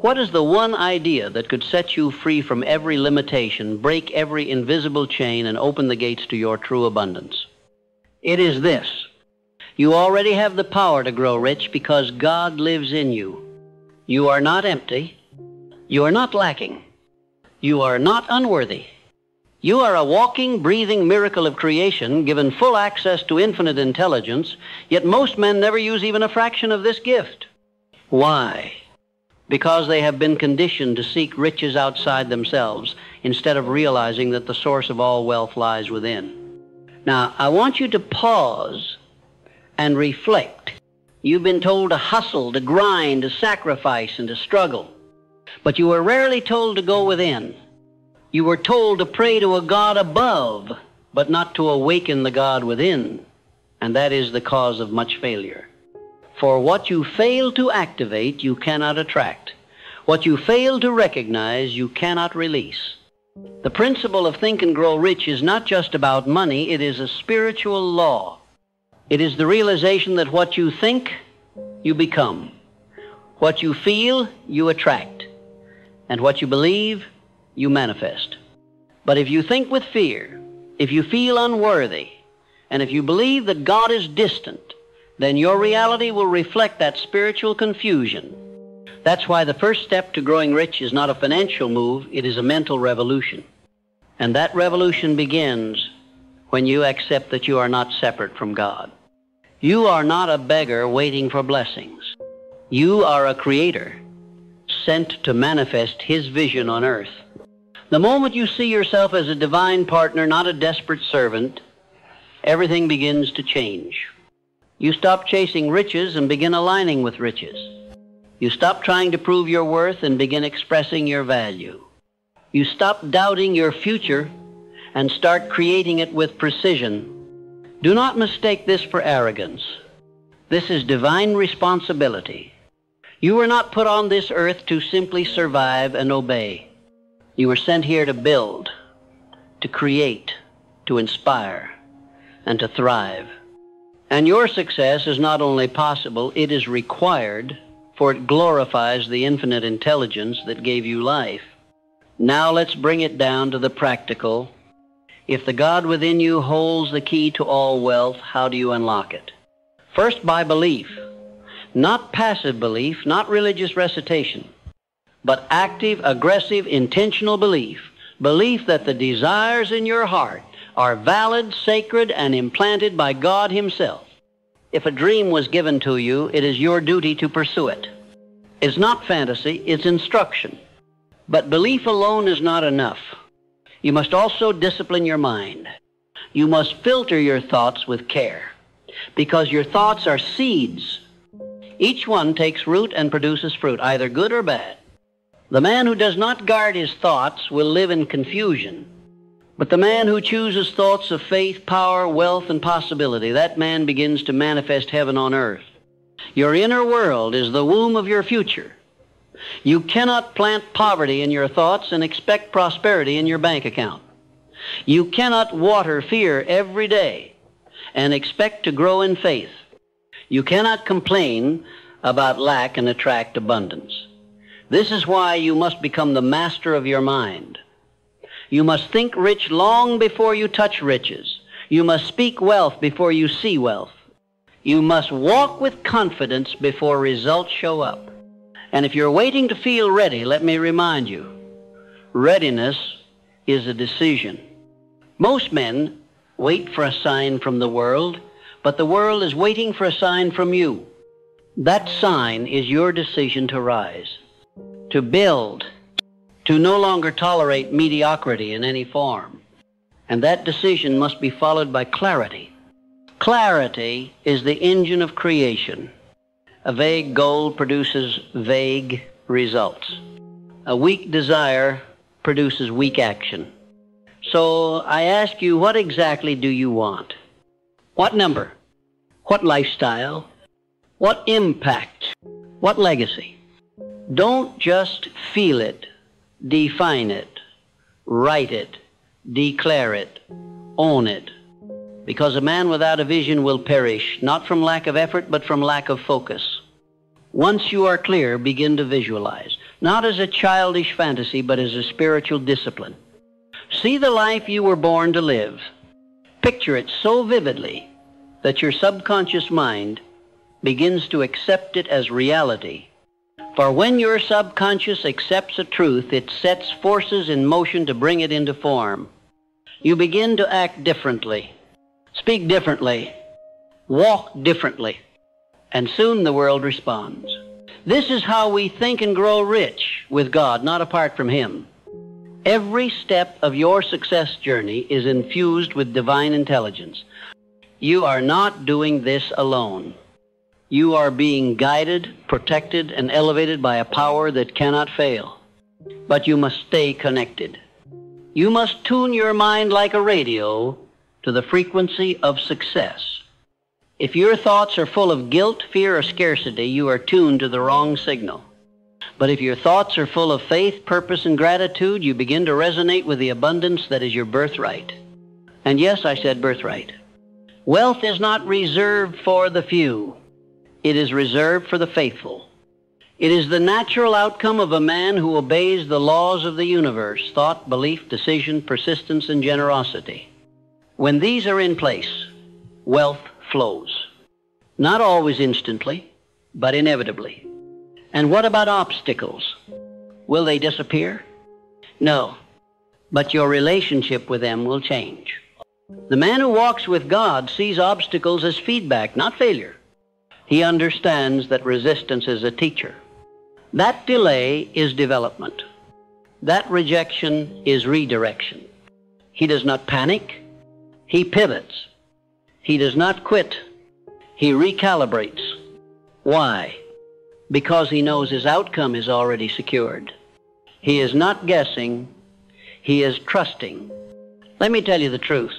What is the one idea that could set you free from every limitation, break every invisible chain, and open the gates to your true abundance? It is this. You already have the power to grow rich because God lives in you. You are not empty. You are not lacking. You are not unworthy. You are a walking, breathing miracle of creation, given full access to infinite intelligence, yet most men never use even a fraction of this gift. Why? Because they have been conditioned to seek riches outside themselves instead of realizing that the source of all wealth lies within. Now, I want you to pause and reflect. You've been told to hustle, to grind, to sacrifice, and to struggle. But you were rarely told to go within. You were told to pray to a God above, but not to awaken the God within. And that is the cause of much failure. For what you fail to activate, you cannot attract. What you fail to recognize, you cannot release. The principle of Think and Grow Rich is not just about money, it is a spiritual law. It is the realization that what you think, you become. What you feel, you attract. And what you believe, you manifest. But if you think with fear, if you feel unworthy, and if you believe that God is distant, then your reality will reflect that spiritual confusion. That's why the first step to growing rich is not a financial move, it is a mental revolution. And that revolution begins when you accept that you are not separate from God. You are not a beggar waiting for blessings. You are a creator sent to manifest His vision on earth. The moment you see yourself as a divine partner, not a desperate servant, everything begins to change. You stop chasing riches and begin aligning with riches. You stop trying to prove your worth and begin expressing your value. You stop doubting your future and start creating it with precision. Do not mistake this for arrogance. This is divine responsibility. You were not put on this earth to simply survive and obey. You were sent here to build, to create, to inspire, and to thrive. And your success is not only possible, it is required, for it glorifies the infinite intelligence that gave you life. Now let's bring it down to the practical. If the God within you holds the key to all wealth, how do you unlock it? First, by belief. Not passive belief, not religious recitation, but active, aggressive, intentional belief. Belief that the desires in your heart are valid, sacred, and implanted by God Himself. If a dream was given to you, it is your duty to pursue it. It's not fantasy, it's instruction. But belief alone is not enough. You must also discipline your mind. You must filter your thoughts with care, because your thoughts are seeds. Each one takes root and produces fruit, either good or bad. The man who does not guard his thoughts will live in confusion. But the man who chooses thoughts of faith, power, wealth, and possibility, that man begins to manifest heaven on earth. Your inner world is the womb of your future. You cannot plant poverty in your thoughts and expect prosperity in your bank account. You cannot water fear every day and expect to grow in faith. You cannot complain about lack and attract abundance. This is why you must become the master of your mind. You must think rich long before you touch riches. You must speak wealth before you see wealth. You must walk with confidence before results show up. And if you're waiting to feel ready, let me remind you, readiness is a decision. Most men wait for a sign from the world, but the world is waiting for a sign from you. That sign is your decision to rise, to build, to no longer tolerate mediocrity in any form. And that decision must be followed by clarity. Clarity is the engine of creation. A vague goal produces vague results. A weak desire produces weak action. So I ask you, what exactly do you want? What number? What lifestyle? What impact? What legacy? Don't just feel it, define it, write it, declare it, own it. Because a man without a vision will perish, not from lack of effort, but from lack of focus. Once you are clear, begin to visualize. not as a childish fantasy, but as a spiritual discipline. See the life you were born to live. Picture it so vividly that your subconscious mind begins to accept it as reality. For when your subconscious accepts a truth, it sets forces in motion to bring it into form. You begin to act differently, speak differently, walk differently, and soon the world responds. This is how we think and grow rich with God, not apart from Him. Every step of your success journey is infused with divine intelligence. You are not doing this alone. You are being guided, protected, and elevated by a power that cannot fail. But you must stay connected. You must tune your mind like a radio to the frequency of success. If your thoughts are full of guilt, fear, or scarcity, you are tuned to the wrong signal. But if your thoughts are full of faith, purpose, and gratitude, you begin to resonate with the abundance that is your birthright. And yes, I said birthright. Wealth is not reserved for the few. It is reserved for the faithful. It is the natural outcome of a man who obeys the laws of the universe: thought, belief, decision, persistence, and generosity. When these are in place, wealth flows. Not always instantly, but inevitably. And what about obstacles? Will they disappear? No, but your relationship with them will change. The man who walks with God sees obstacles as feedback, not failure. He understands that resistance is a teacher. That delay is development. That rejection is redirection. He does not panic. He pivots. He does not quit. He recalibrates. Why? Because he knows his outcome is already secured. He is not guessing. He is trusting. Let me tell you the truth.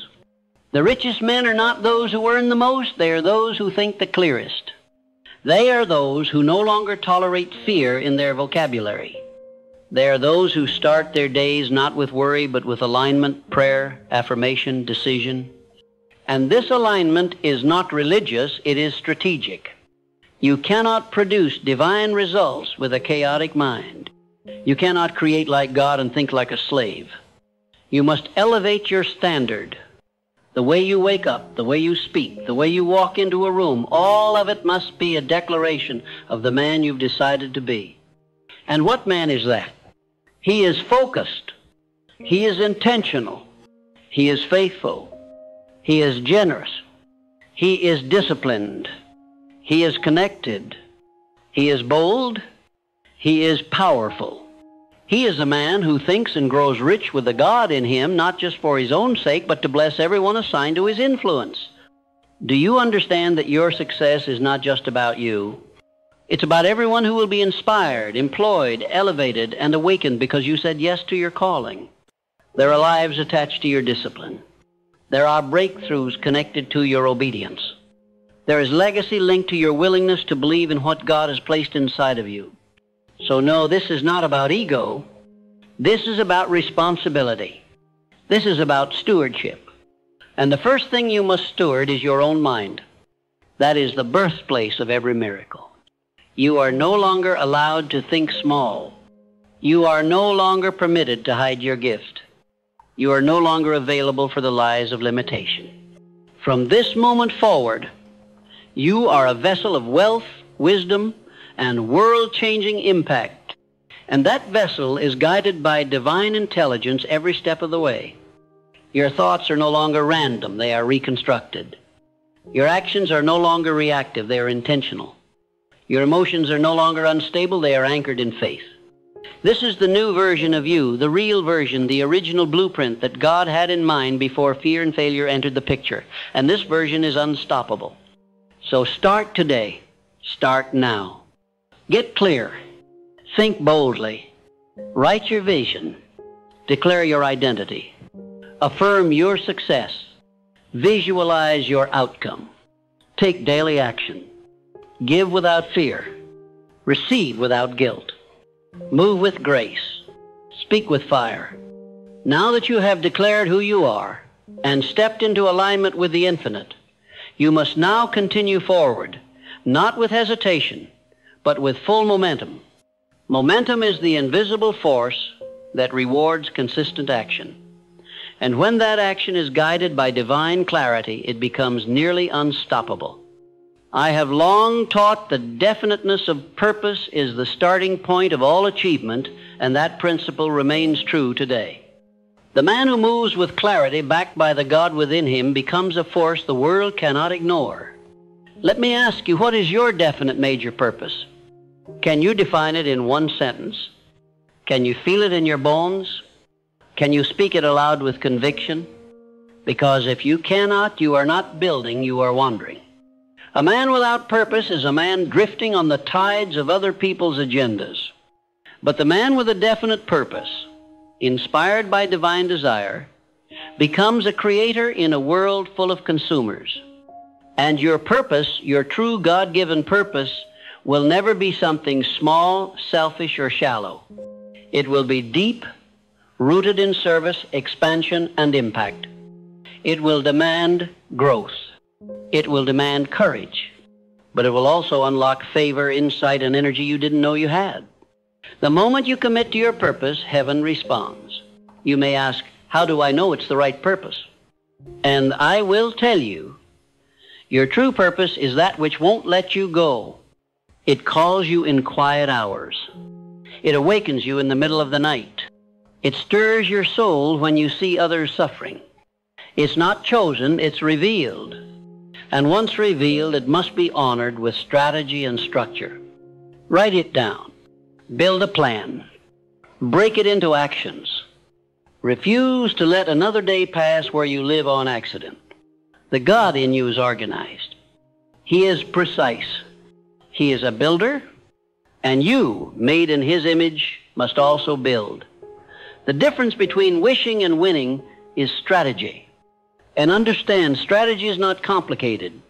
The richest men are not those who earn the most. They are those who think the clearest. They are those who no longer tolerate fear in their vocabulary. They are those who start their days not with worry, but with alignment, prayer, affirmation, decision. And this alignment is not religious, it is strategic. You cannot produce divine results with a chaotic mind. You cannot create like God and think like a slave. You must elevate your standard. The way you wake up, the way you speak, the way you walk into a room, all of it must be a declaration of the man you've decided to be. And what man is that? He is focused. He is intentional. He is faithful. He is generous. He is disciplined. He is connected. He is bold. He is powerful. He is a man who thinks and grows rich with the God in him, not just for his own sake, but to bless everyone assigned to his influence. Do you understand that your success is not just about you? It's about everyone who will be inspired, employed, elevated, and awakened because you said yes to your calling. There are lives attached to your discipline. There are breakthroughs connected to your obedience. There is legacy linked to your willingness to believe in what God has placed inside of you. So no, this is not about ego. This is about responsibility. This is about stewardship. And the first thing you must steward is your own mind. That is the birthplace of every miracle. You are no longer allowed to think small. You are no longer permitted to hide your gift. You are no longer available for the lies of limitation. From this moment forward, you are a vessel of wealth, wisdom, and world-changing impact. And that vessel is guided by divine intelligence every step of the way. Your thoughts are no longer random, they are reconstructed. Your actions are no longer reactive, they are intentional. Your emotions are no longer unstable, they are anchored in faith. This is the new version of you, the real version, the original blueprint that God had in mind before fear and failure entered the picture. And this version is unstoppable. So start today. Start now. Get clear. Think boldly. Write your vision. Declare your identity. Affirm your success. Visualize your outcome. Take daily action. Give without fear. Receive without guilt. Move with grace. Speak with fire. Now that you have declared who you are and stepped into alignment with the infinite, you must now continue forward, not with hesitation, but with full momentum. Momentum is the invisible force that rewards consistent action. And when that action is guided by divine clarity, it becomes nearly unstoppable. I have long taught that definiteness of purpose is the starting point of all achievement, and that principle remains true today. The man who moves with clarity backed by the God within him becomes a force the world cannot ignore. Let me ask you, what is your definite major purpose? Can you define it in one sentence? Can you feel it in your bones? Can you speak it aloud with conviction? Because if you cannot, you are not building, you are wandering. A man without purpose is a man drifting on the tides of other people's agendas. But the man with a definite purpose, inspired by divine desire, becomes a creator in a world full of consumers. And your purpose, your true God-given purpose, will never be something small, selfish, or shallow. It will be deep, rooted in service, expansion, and impact. It will demand growth. It will demand courage. But it will also unlock favor, insight, and energy you didn't know you had. The moment you commit to your purpose, heaven responds. You may ask, how do I know it's the right purpose? And I will tell you, your true purpose is that which won't let you go. It calls you in quiet hours. It awakens you in the middle of the night. It stirs your soul when you see others suffering. It's not chosen, it's revealed. And once revealed, it must be honored with strategy and structure. Write it down. Build a plan. Break it into actions. Refuse to let another day pass where you live on accident. The God in you is organized. He is precise. He is a builder, and you, made in His image, must also build. The difference between wishing and winning is strategy. And understand, strategy is not complicated.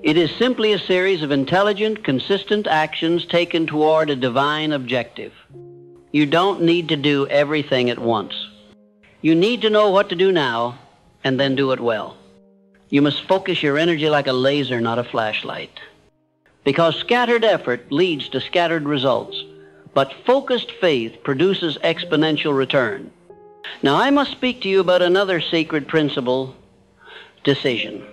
It is simply a series of intelligent, consistent actions taken toward a divine objective. You don't need to do everything at once. You need to know what to do now, and then do it well. You must focus your energy like a laser, not a flashlight. Because scattered effort leads to scattered results, but focused faith produces exponential return. Now, I must speak to you about another sacred principle, decision.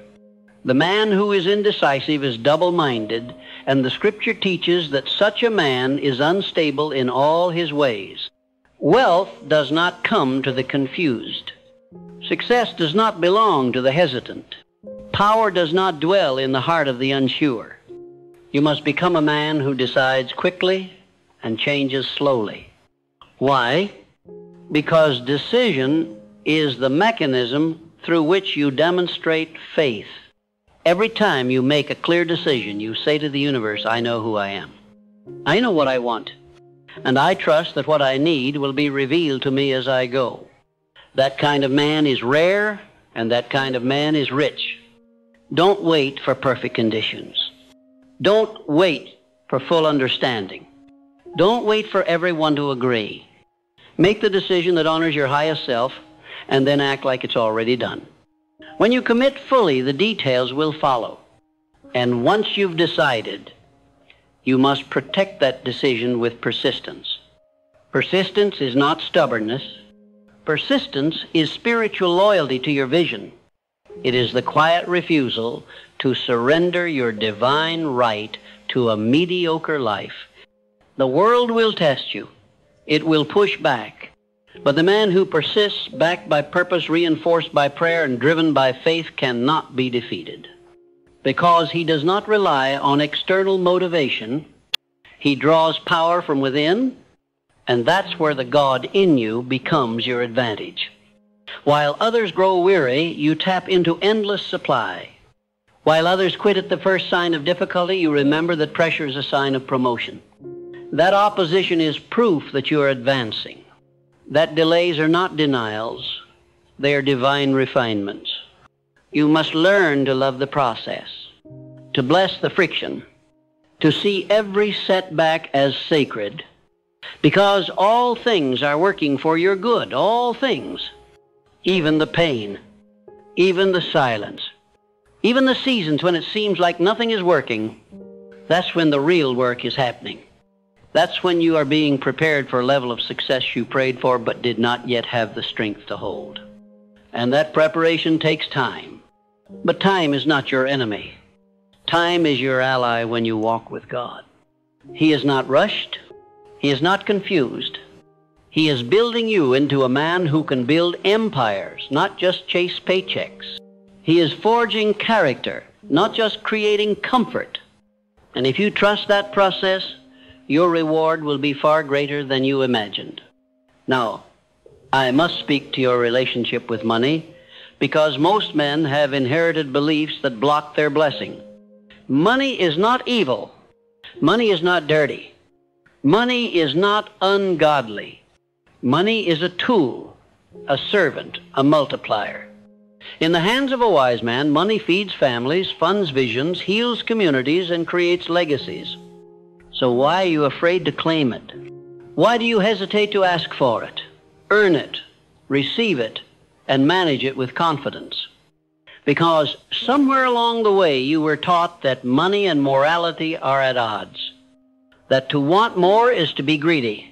The man who is indecisive is double-minded, and the Scripture teaches that such a man is unstable in all his ways. Wealth does not come to the confused. Success does not belong to the hesitant. Power does not dwell in the heart of the unsure. You must become a man who decides quickly and changes slowly. Why? Because decision is the mechanism through which you demonstrate faith. Every time you make a clear decision, you say to the universe, I know who I am. I know what I want. And I trust that what I need will be revealed to me as I go. That kind of man is rare, and that kind of man is rich. Don't wait for perfect conditions. Don't wait for full understanding. Don't wait for everyone to agree. Make the decision that honors your highest self, and then act like it's already done. When you commit fully, the details will follow. And once you've decided, you must protect that decision with persistence. Persistence is not stubbornness. Persistence is spiritual loyalty to your vision. It is the quiet refusal to surrender your divine right to a mediocre life. The world will test you. It will push back. But the man who persists, backed by purpose, reinforced by prayer, and driven by faith, cannot be defeated. Because he does not rely on external motivation, he draws power from within, and that's where the God in you becomes your advantage. While others grow weary, you tap into endless supply. While others quit at the first sign of difficulty, you remember that pressure is a sign of promotion. That opposition is proof that you are advancing. That delays are not denials, they are divine refinements. You must learn to love the process, to bless the friction, to see every setback as sacred, because all things are working for your good, all things, even the pain, even the silence, even the seasons when it seems like nothing is working. That's when the real work is happening. That's when you are being prepared for a level of success you prayed for but did not yet have the strength to hold. And that preparation takes time. But time is not your enemy. Time is your ally when you walk with God. He is not rushed. He is not confused. He is building you into a man who can build empires, not just chase paychecks. He is forging character, not just creating comfort. And if you trust that process, your reward will be far greater than you imagined. Now, I must speak to your relationship with money because most men have inherited beliefs that block their blessing. Money is not evil. Money is not dirty. Money is not ungodly. Money is a tool, a servant, a multiplier. In the hands of a wise man, money feeds families, funds visions, heals communities, and creates legacies. So why are you afraid to claim it? Why do you hesitate to ask for it, earn it, receive it, and manage it with confidence? Because somewhere along the way you were taught that money and morality are at odds, that to want more is to be greedy,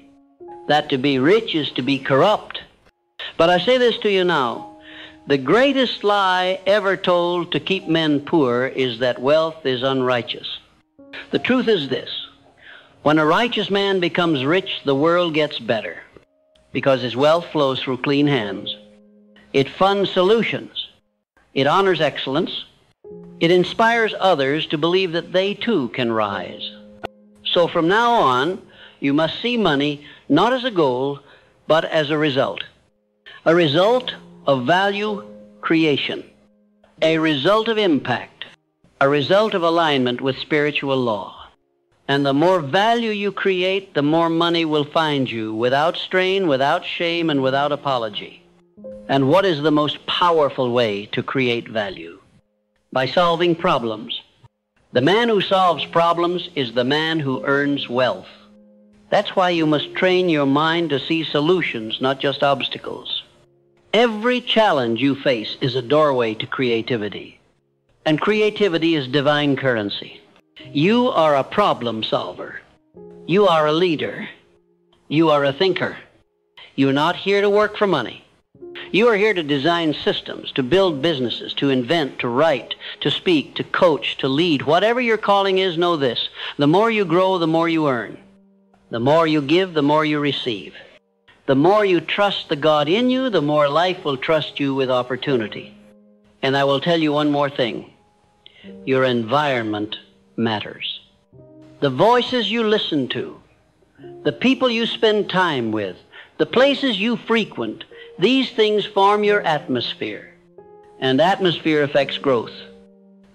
that to be rich is to be corrupt. But I say this to you now. The greatest lie ever told to keep men poor is that wealth is unrighteous. The truth is this. When a righteous man becomes rich, the world gets better because his wealth flows through clean hands. It funds solutions. It honors excellence. It inspires others to believe that they too can rise. So from now on, you must see money not as a goal, but as a result of value creation, a result of impact, a result of alignment with spiritual law. And the more value you create, the more money will find you without strain, without shame, and without apology. And what is the most powerful way to create value? By solving problems. The man who solves problems is the man who earns wealth. That's why you must train your mind to see solutions, not just obstacles. Every challenge you face is a doorway to creativity. And creativity is divine currency. You are a problem solver. You are a leader. You are a thinker. You're not here to work for money. You are here to design systems, to build businesses, to invent, to write, to speak, to coach, to lead. Whatever your calling is, know this. The more you grow, the more you earn. The more you give, the more you receive. The more you trust the God in you, the more life will trust you with opportunity. And I will tell you one more thing. Your environment matters. The voices you listen to, the people you spend time with, the places you frequent, these things form your atmosphere. And atmosphere affects growth.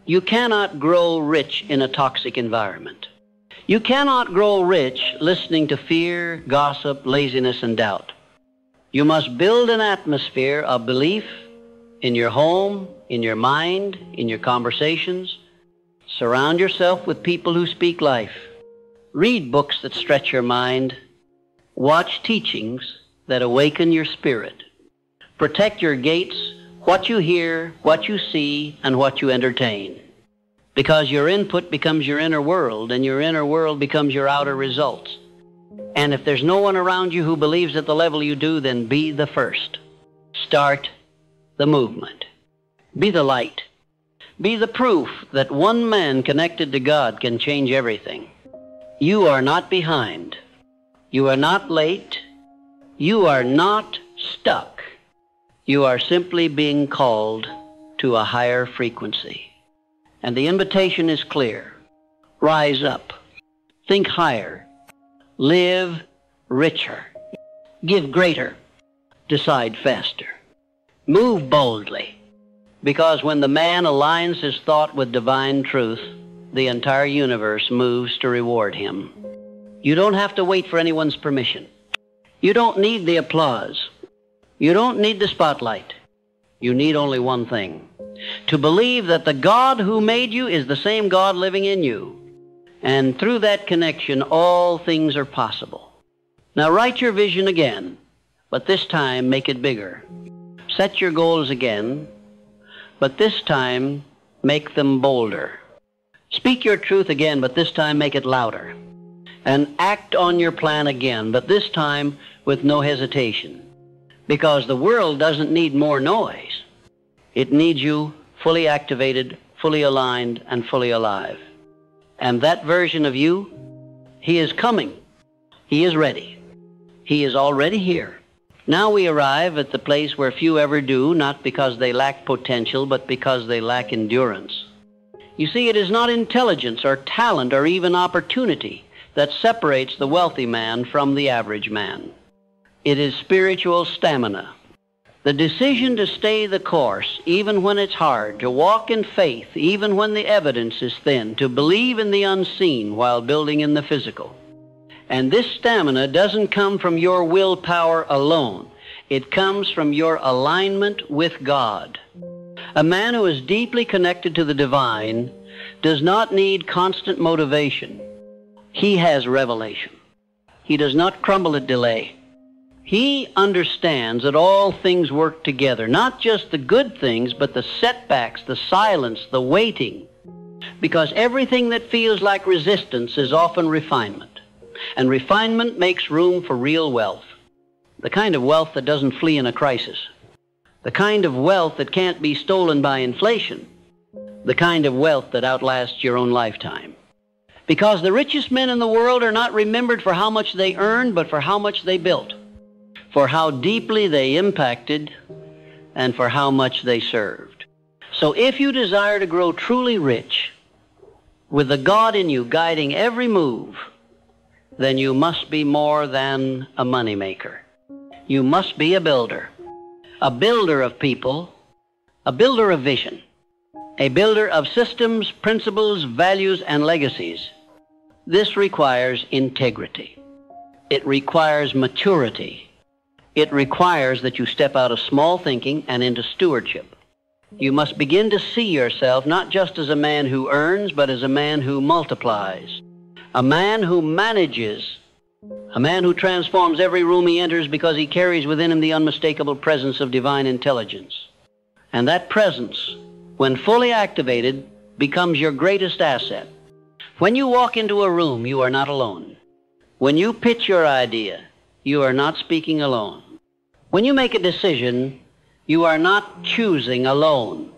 You cannot grow rich in a toxic environment. You cannot grow rich listening to fear, gossip, laziness, and doubt. You must build an atmosphere of belief in your home, in your mind, in your conversations. Surround yourself with people who speak life. Read books that stretch your mind. Watch teachings that awaken your spirit. Protect your gates, what you hear, what you see, and what you entertain. Because your input becomes your inner world, and your inner world becomes your outer results. And if there's no one around you who believes at the level you do, then be the first. Start the movement. Be the light. Be the proof that one man connected to God can change everything. You are not behind. You are not late. You are not stuck. You are simply being called to a higher frequency. And the invitation is clear. Rise up. Think higher. Live richer. Give greater. Decide faster. Move boldly. Because when the man aligns his thought with divine truth, the entire universe moves to reward him. You don't have to wait for anyone's permission. You don't need the applause. You don't need the spotlight. You need only one thing. To believe that the God who made you is the same God living in you. And through that connection, all things are possible. Now write your vision again, but this time make it bigger. Set your goals again, but this time make them bolder. Speak your truth again, but this time make it louder. and act on your plan again, but this time with no hesitation. Because the world doesn't need more noise. It needs you fully activated, fully aligned, and fully alive. And that version of you, he is coming. He is ready. He is already here. Now we arrive at the place where few ever do, not because they lack potential, but because they lack endurance. You see, it is not intelligence or talent or even opportunity that separates the wealthy man from the average man. It is spiritual stamina. The decision to stay the course, even when it's hard, to walk in faith, even when the evidence is thin, to believe in the unseen while building in the physical. And this stamina doesn't come from your willpower alone. It comes from your alignment with God. A man who is deeply connected to the divine does not need constant motivation. He has revelation. He does not crumble at delay. He understands that all things work together, not just the good things, but the setbacks, the silence, the waiting. Because everything that feels like resistance is often refinement. And refinement makes room for real wealth. The kind of wealth that doesn't flee in a crisis. The kind of wealth that can't be stolen by inflation. The kind of wealth that outlasts your own lifetime. Because the richest men in the world are not remembered for how much they earned, but for how much they built. For how deeply they impacted, and for how much they served. So if you desire to grow truly rich, with the God in you guiding every move, then you must be more than a moneymaker. You must be a builder of people, a builder of vision, a builder of systems, principles, values, and legacies. This requires integrity. It requires maturity. It requires that you step out of small thinking and into stewardship. You must begin to see yourself not just as a man who earns, but as a man who multiplies. A man who manages, a man who transforms every room he enters because he carries within him the unmistakable presence of divine intelligence. And that presence, when fully activated, becomes your greatest asset. When you walk into a room, you are not alone. When you pitch your idea, you are not speaking alone. When you make a decision, you are not choosing alone.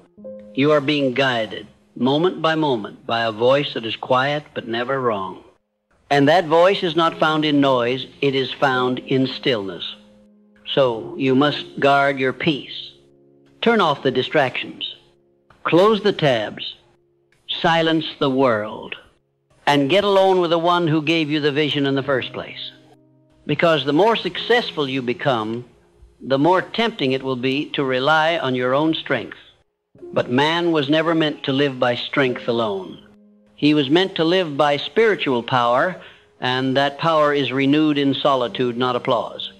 You are being guided, moment by moment, by a voice that is quiet but never wrong. And that voice is not found in noise, it is found in stillness. So you must guard your peace. Turn off the distractions. Close the tabs. Silence the world. And get alone with the one who gave you the vision in the first place. Because the more successful you become, the more tempting it will be to rely on your own strength. But man was never meant to live by strength alone. He was meant to live by spiritual power, and that power is renewed in solitude, not applause.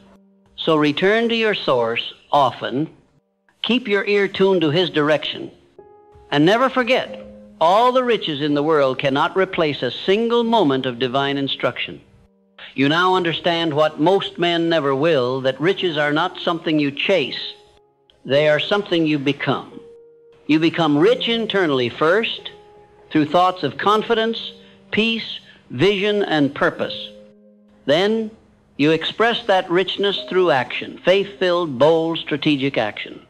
So return to your source often, keep your ear tuned to his direction, and never forget, all the riches in the world cannot replace a single moment of divine instruction. You now understand what most men never will, that riches are not something you chase, they are something you become. You become rich internally first, through thoughts of confidence, peace, vision, and purpose. Then you express that richness through action, faith-filled, bold, strategic action.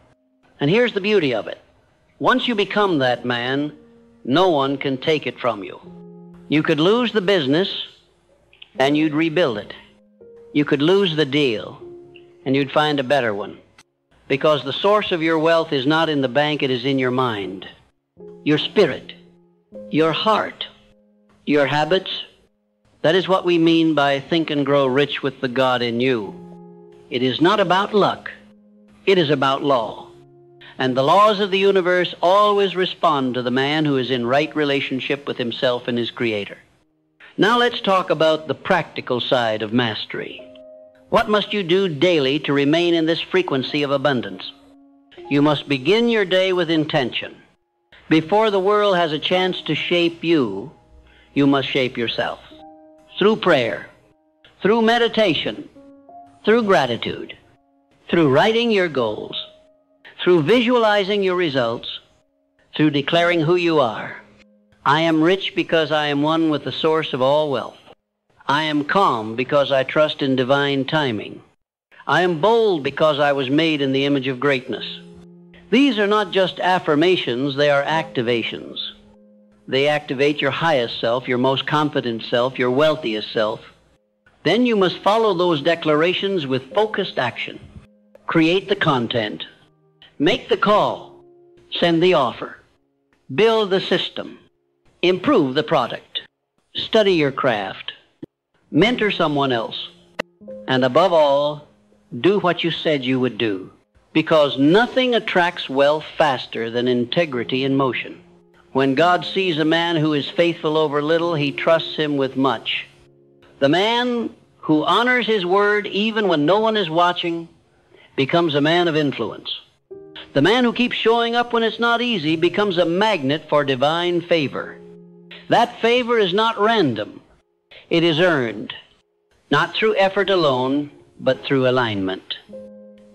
And here's the beauty of it. Once you become that man, no one can take it from you. You could lose the business, and you'd rebuild it. You could lose the deal, and you'd find a better one. Because the source of your wealth is not in the bank, it is in your mind, your spirit, your heart, your habits. That is what we mean by think and grow rich with the God in you. It is not about luck. It is about law. And the laws of the universe always respond to the man who is in right relationship with himself and his Creator. Now let's talk about the practical side of mastery. What must you do daily to remain in this frequency of abundance? You must begin your day with intention. Before the world has a chance to shape you, you must shape yourself. Through prayer, through meditation, through gratitude, through writing your goals, through visualizing your results, through declaring who you are. I am rich because I am one with the source of all wealth. I am calm because I trust in divine timing. I am bold because I was made in the image of greatness. These are not just affirmations, they are activations. They activate your highest self, your most confident self, your wealthiest self. Then you must follow those declarations with focused action. Create the content. Make the call. Send the offer. Build the system. Improve the product. Study your craft. Mentor someone else. And above all, do what you said you would do. Because nothing attracts wealth faster than integrity in motion. When God sees a man who is faithful over little, he trusts him with much. The man who honors his word even when no one is watching becomes a man of influence. The man who keeps showing up when it's not easy becomes a magnet for divine favor. That favor is not random. It is earned, not through effort alone, but through alignment.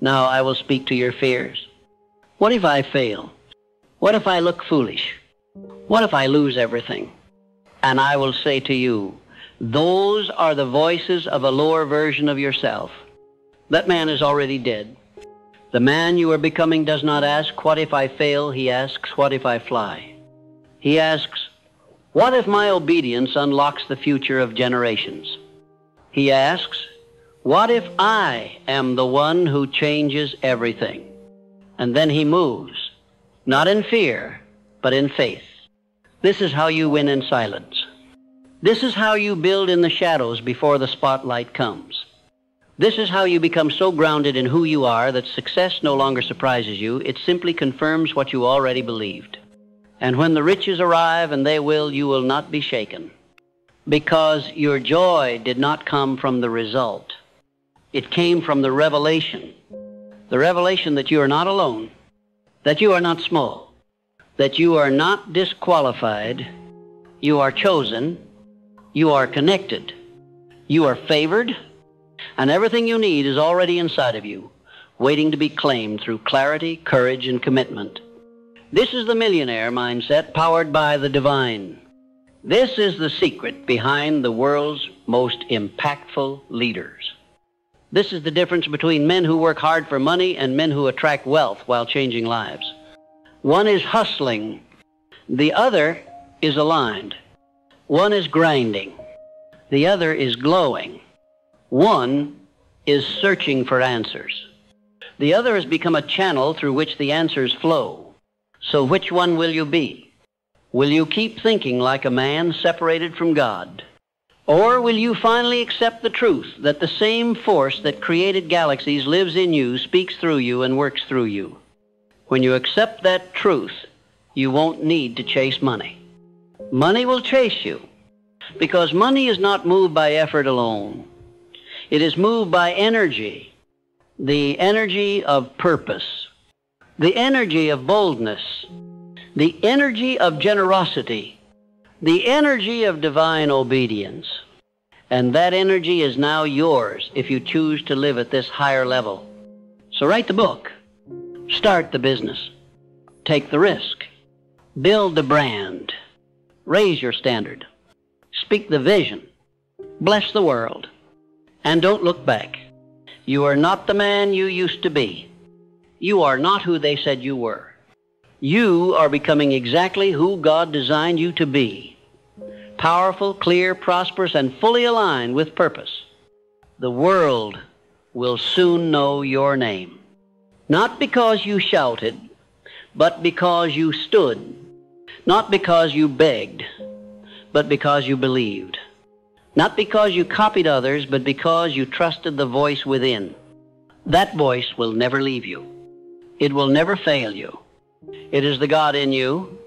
Now I will speak to your fears. What if I fail? What if I look foolish? What if I lose everything? And I will say to you, those are the voices of a lower version of yourself. That man is already dead. The man you are becoming does not ask, what if I fail? He asks, what if I fly? He asks, what if my obedience unlocks the future of generations? He asks, what if I am the one who changes everything? And then he moves, not in fear, but in faith. This is how you win in silence. This is how you build in the shadows before the spotlight comes. This is how you become so grounded in who you are that success no longer surprises you. It simply confirms what you already believed. And when the riches arrive, and they will, you will not be shaken. Because your joy did not come from the result. It came from the revelation that you are not alone, that you are not small, that you are not disqualified, you are chosen, you are connected, you are favored, and everything you need is already inside of you, waiting to be claimed through clarity, courage, and commitment. This is the millionaire mindset powered by the divine. This is the secret behind the world's most impactful leaders. This is the difference between men who work hard for money and men who attract wealth while changing lives. One is hustling. The other is aligned. One is grinding. The other is glowing. One is searching for answers. The other has become a channel through which the answers flow. So which one will you be? Will you keep thinking like a man separated from God? Or will you finally accept the truth that the same force that created galaxies lives in you, speaks through you, and works through you? When you accept that truth, you won't need to chase money. Money will chase you, because money is not moved by effort alone. It is moved by energy, the energy of purpose, the energy of boldness, the energy of generosity, the energy of divine obedience. And that energy is now yours if you choose to live at this higher level. So write the book. Start the business. Take the risk. Build the brand. Raise your standard. Speak the vision. Bless the world. And don't look back. You are not the man you used to be. You are not who they said you were. You are becoming exactly who God designed you to be. Powerful, clear, prosperous, and fully aligned with purpose. The world will soon know your name. Not because you shouted, but because you stood. Not because you begged, but because you believed. Not because you copied others, but because you trusted the voice within. That voice will never leave you. It will never fail you. It is the God in you.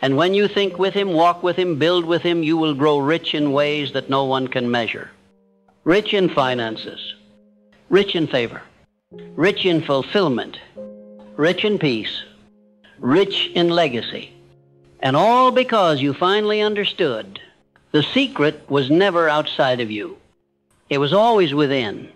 And when you think with Him, walk with Him, build with Him, you will grow rich in ways that no one can measure. Rich in finances, rich in favor, rich in fulfillment, rich in peace, rich in legacy. And all because you finally understood the secret was never outside of you. It was always within.